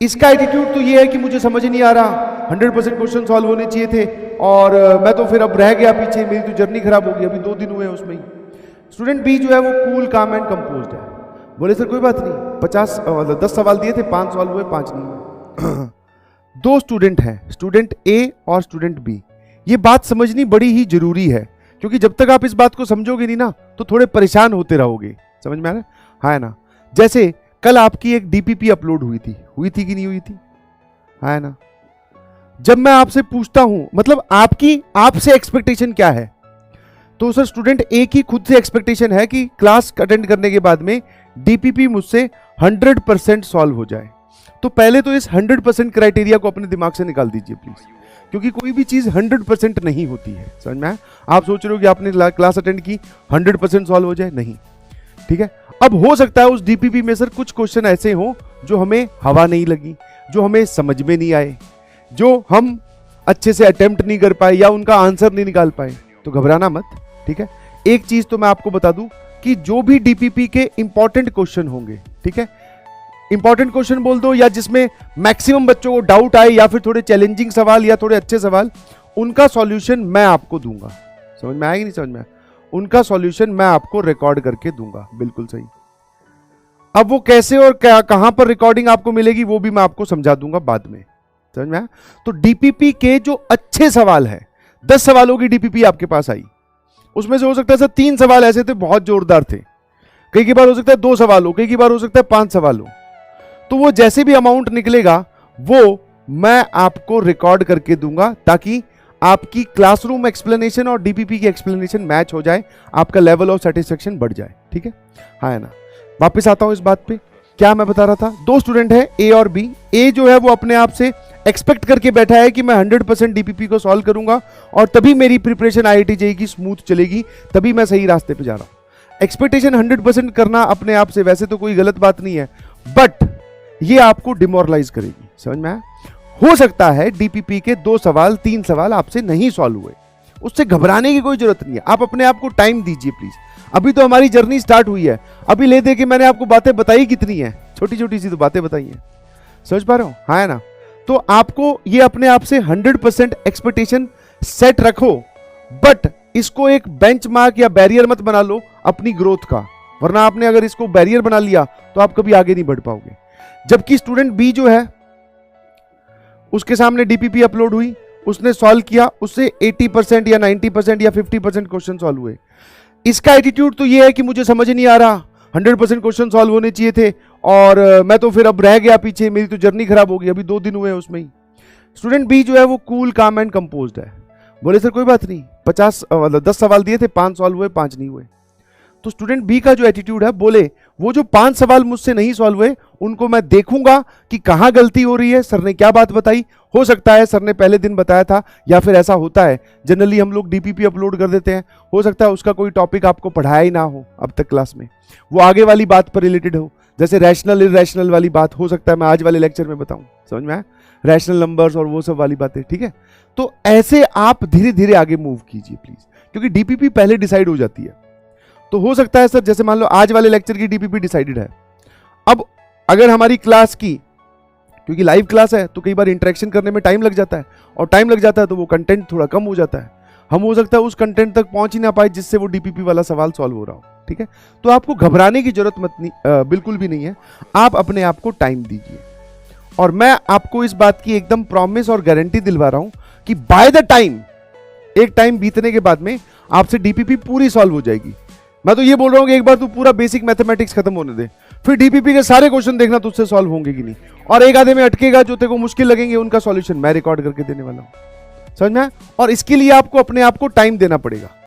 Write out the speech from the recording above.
इसका एटीट्यूड तो ये है कि मुझे समझ नहीं आ रहा, 100% क्वेश्चन सॉल्व होने चाहिए थे और मैं तो फिर अब रह गया पीछे, मेरी तो जर्नी खराब हो गई, अभी 2 दिन हुए हैं उसमें ही। स्टूडेंट बी जो है वो कूल काम एंड कंपोज्ड है, बोले सर कोई बात नहीं, 10 सवाल दिए थे, 5 सॉल्व हुए, 5 नहीं हुए। 2 स्टूडेंट हैं, स्टूडेंट ए और स्टूडेंट बी। ये बात समझनी बड़ी ही जरूरी है, क्योंकि जब तक आप इस बात को समझोगे नहीं ना तो थोड़े परेशान होते रहोगे। समझ में आ रहा है? हाँ ना। जैसे कल आपकी एक डीपीपी अपलोड हुई थी कि नहीं हुई थी? हाँ ना। जब मैं आपसे पूछता हूं, मतलब आपसे एक्सपेक्टेशन क्या है, तो सर स्टूडेंट ए की खुद से एक्सपेक्टेशन है कि क्लास अटेंड करने के बाद में डीपीपी मुझसे 100% सॉल्व हो जाए। तो पहले तो इस 100% क्राइटेरिया को अपने दिमाग से निकाल दीजिए प्लीज, क्योंकि कोई भी चीज 100% नहीं होती है। समझ में आया? आप सोच रहे हो कि आपने क्लास अटेंड की 100% सॉल्व हो जाए, नहीं। ठीक है, अब हो सकता है उस डीपीपी में सर कुछ क्वेश्चन ऐसे हो जो हमें हवा नहीं लगी, जो हमें समझ में नहीं आए, जो हम अच्छे से अटेम्प्ट नहीं कर पाए या उनका आंसर नहीं निकाल पाए, तो घबराना मत। ठीक है, एक चीज तो मैं आपको बता दूं कि जो भी डीपीपी के इंपॉर्टेंट क्वेश्चन होंगे, ठीक है, इंपॉर्टेंट क्वेश्चन बोल दो या जिसमें मैक्सिमम बच्चों को डाउट आए या फिर थोड़े चैलेंजिंग सवाल या थोड़े अच्छे सवाल, उनका सॉल्यूशन मैं आपको दूंगा। समझ में आएगी? नहीं समझ में आया? उनका सॉल्यूशन मैं आपको रिकॉर्ड करके दूंगा। बिल्कुल सही। अब वो कैसे और कहां पर रिकॉर्डिंग आपको मिलेगी वो भी मैं आपको समझा दूंगा बाद में। समझ में आया? तो डीपीपी के जो अच्छे सवाल है, 10 सवालों की डीपीपी आपके पास आई, उसमें से हो सकता है सर 3 सवाल ऐसे थे बहुत जोरदार थे, कई की बार हो सकता है 2 सवाल हो, कई की बार हो सकता है 5 सवाल हो। तो वो जैसे भी अमाउंट निकलेगा वो मैं आपको रिकॉर्ड करके दूंगा, ताकि आपकी क्लासरूम एक्सप्लेनेशन और डीपीपी की एक्सप्लेनेशन मैच हो जाए, आपका लेवल ऑफ सेटिस्फेक्शन बढ़ जाए। ठीक है? हाँ है ना। वापस आता हूं इस बात पे, क्या मैं बता रहा था, 2 स्टूडेंट है ए और बी। ए जो है वो अपने आप से एक्सपेक्ट करके बैठा है कि मैं 100% डीपीपी को सॉल्व करूंगा और तभी मेरी प्रिपरेशन आईआईटी जेईई की स्मूथ चलेगी, तभी मैं सही रास्ते पे जा रहा हूं। एक्सपेक्टेशन 100% करना अपने आप से वैसे तो कोई गलत बात नहीं है, बट ये आपको डिमोरलाइज करेगी। समझ में आया? हो सकता है डीपीपी के 2 सवाल 3 सवाल आपसे नहीं सॉल्व हुए, उससे घबराने की कोई जरूरत नहीं है। आप अपने आप को टाइम दीजिए प्लीज। अभी तो हमारी जर्नी स्टार्ट हुई है, अभी ले दे के मैंने आपको बातें बताई कितनी है, छोटी छोटी सी तो बातें बताई हैं। समझ पा रहे हो? हाँ है ना। तो आपको ये अपने आप से 100% एक्सपेक्टेशन सेट रखो, बट इसको एक बेंचमार्क या बैरियर मत बना लो अपनी ग्रोथ का, वरना आपने अगर इसको बैरियर बना लिया तो आप कभी आगे नहीं बढ़ पाओगे। जबकि स्टूडेंट बी जो है उसके सामने डीपीपी अपलोड हुई, उसने सॉल्व किया, उससे 80% या 90% या 50% क्वेश्चन सॉल्व हुए। इसका एटीट्यूड तो ये है कि मुझे समझ नहीं आ रहा, 100% क्वेश्चन सॉल्व होने चाहिए थे और मैं तो फिर अब रह गया पीछे, मेरी तो जर्नी खराब हो गई, अभी 2 दिन हुए हैं उसमें ही। स्टूडेंट बी जो है वो कूल काम एंड कंपोज्ड है, बोले सर कोई बात नहीं, 10 सवाल दिए थे, 5 सॉल्व हुए, 5 नहीं हुए। तो स्टूडेंट बी का जो एटीट्यूड है, बोले वो जो 5 सवाल मुझसे नहीं सॉल्व हुए उनको मैं देखूंगा कि कहां गलती हो रही है, सर ने क्या बात बताई। हो सकता है सर ने पहले दिन बताया था, या फिर ऐसा होता है जनरली हम लोग डीपीपी अपलोड कर देते हैं, हो सकता है उसका कोई टॉपिक आपको पढ़ाया ही ना हो अब तक क्लास में, वो आगे वाली बात पर रिलेटेड हो, जैसे रैशनल इरैशनल वाली बात हो सकता है मैं आज वाले लेक्चर में बताऊं। समझ में आया? रैशनल नंबर्स और वो सब वाली बातें। ठीक है? तो ऐसे आप धीरे धीरे आगे मूव कीजिए प्लीज, क्योंकि डीपीपी पहले डिसाइड हो जाती है। तो हो सकता है सर जैसे मान लो आज वाले लेक्चर की डीपीपी डिसाइडेड है, अब अगर हमारी क्लास की, क्योंकि लाइव क्लास है तो कई बार इंटरेक्शन करने में टाइम लग जाता है, और टाइम लग जाता है तो वो कंटेंट थोड़ा कम हो जाता है, हम हो सकता है उस कंटेंट तक पहुंच ही ना पाए जिससे वो डीपीपी वाला सवाल सॉल्व हो रहा हो। ठीक है? तो आपको घबराने की जरूरत बिल्कुल भी नहीं है, आप अपने आप को टाइम दीजिए, और मैं आपको इस बात की एकदम प्रॉमिस और गारंटी दिलवा रहा हूं कि बाय द टाइम, एक टाइम बीतने के बाद में आपसे डीपीपी पूरी सॉल्व हो जाएगी। मैं तो ये बोल रहा हूं कि एक बार तू पूरा बेसिक मैथमेटिक्स खत्म होने दे, फिर डीपीपी के सारे क्वेश्चन देखना तुझसे सॉल्व होंगे कि नहीं, और एक आधे में अटकेगा जो तेरे को मुश्किल लगेंगे, उनका सॉल्यूशन मैं रिकॉर्ड करके देने वाला हूं। समझ में? और इसके लिए आपको अपने आप को टाइम देना पड़ेगा।